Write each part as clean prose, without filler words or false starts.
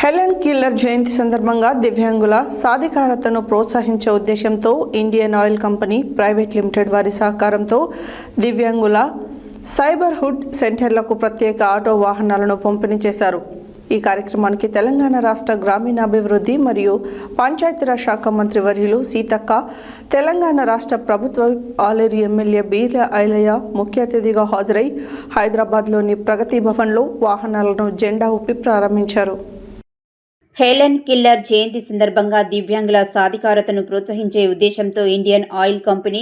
Helen killer జయంతి సందర్భంగా దివ్యాంగుల సాధికారతను ప్రోత్సహించే ఉద్దేశంతో Indian oil company private limited వారి సహకారంతో దివ్యాంగుల సైబర్హుడ్ సెంటర్లకు ప్రత్యేక ఆటో వాహనాలను పంపిణీ చేశారు. ఈ కార్యక్రమానికి తెలంగాణ రాష్ట్ర గ్రామీణాభివృద్ధి మరియు పంచాయతీరాజ్ శాఖ మంత్రి వర్యులు సీతక్క, తెలంగాణ రాష్ట్ర ప్రభుత్వ ఆలేరు ఎమ్మెల్యే బీర్ల ఐలయ్య ముఖ్య అతిథిగా హాజరై హైదరాబాద్లోని ప్రగతి భవన్లో వాహనాలను జెండా ఊపి ప్రారంభించారు. హెలెన్ కిల్లర్ జయంతి సందర్భంగా దివ్యాంగుల సాధికారతను ప్రోత్సహించే ఉద్దేశంతో Indian oil company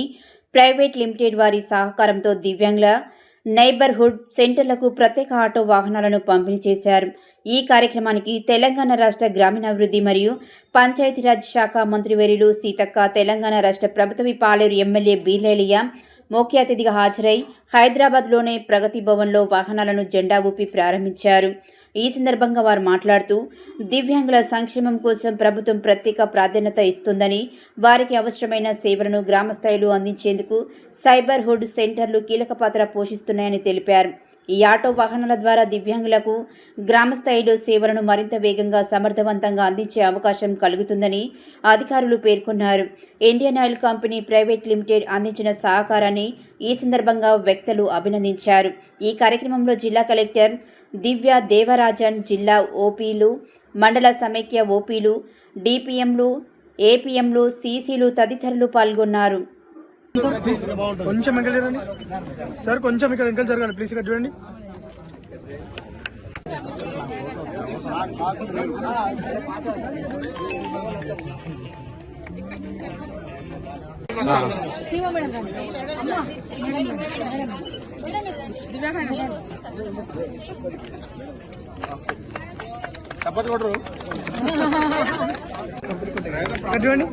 private limited వారి సహకారంతో దివ్యాంగుల నైబర్హుడ్ సెంటర్లకు ప్రత్యేక ఆటో వాహనాలను పంపిణీ చేశారు. ఈ కార్యక్రమానికి తెలంగాణ రాష్ట్ర గ్రామీణాభివృద్ధి మరియు పంచాయతీరాజ్ శాఖ మంత్రివర్యులు సీతక్క, తెలంగాణ రాష్ట్ర ప్రభుత్వ పాలేరు ఎమ్మెల్యే బీర్లయ్య ముఖ్య అతిథిగా హాజరై హైదరాబాద్లోనే ప్రగతి భవన్లో వాహనాలను జెండా ఊపి ప్రారంభించారు. ఈ సందర్భంగా వారు మాట్లాడుతూ దివ్యాంగుల సంక్షేమం కోసం ప్రభుత్వం ప్రత్యేక ప్రాధాన్యత ఇస్తుందని, వారికి అవసరమైన సేవలను గ్రామస్థాయిలో అందించేందుకు సైబర్హుడ్ సెంటర్లు కీలక పాత్ర పోషిస్తున్నాయని తెలిపారు. ఈ ఆటో వాహనాల ద్వారా దివ్యాంగులకు గ్రామస్థాయిలో సేవలను మరింత వేగంగా, సమర్థవంతంగా అందించే అవకాశం కలుగుతుందని అధికారులు పేర్కొన్నారు. Indian oil company private limited అందించిన సహకారాన్ని ఈ సందర్భంగా వ్యక్తులు అభినందించారు. ఈ కార్యక్రమంలో జిల్లా కలెక్టర్ దివ్య దేవరాజన్, జిల్లా ఓపీలు, మండల సమైక్య ఓపీలు, డిపిఎంలు, ఏపీఎంలు, సీసీలు తదితరులు పాల్గొన్నారు. కొంచెం ఎంకలు సార్, కొంచెం ఇక్కడ ఎంకలు జరగాలి ప్లీజ్. ఇక్కడ చూడండి. చప్పటి కొట్టరు చూడండి.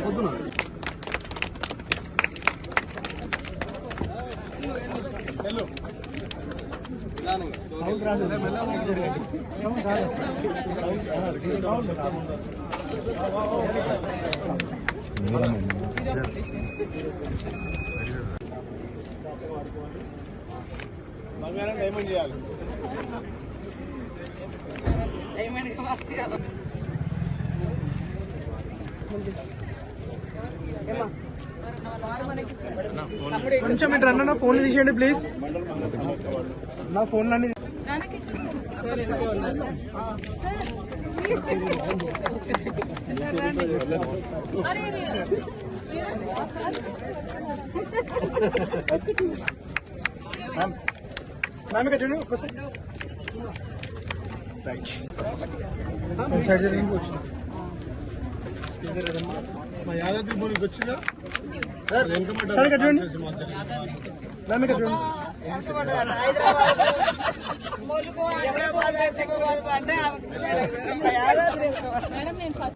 పొద్దున బంగారం డైమండ్ చేయాలి. కొంచెం ఇటు రన్న, ఫోన్లు తీసేయండి ప్లీజ్. నా ఫోన్లు అన్ని మా యాదాద్రి భూమికి వచ్చిందా సార్? చూడండి.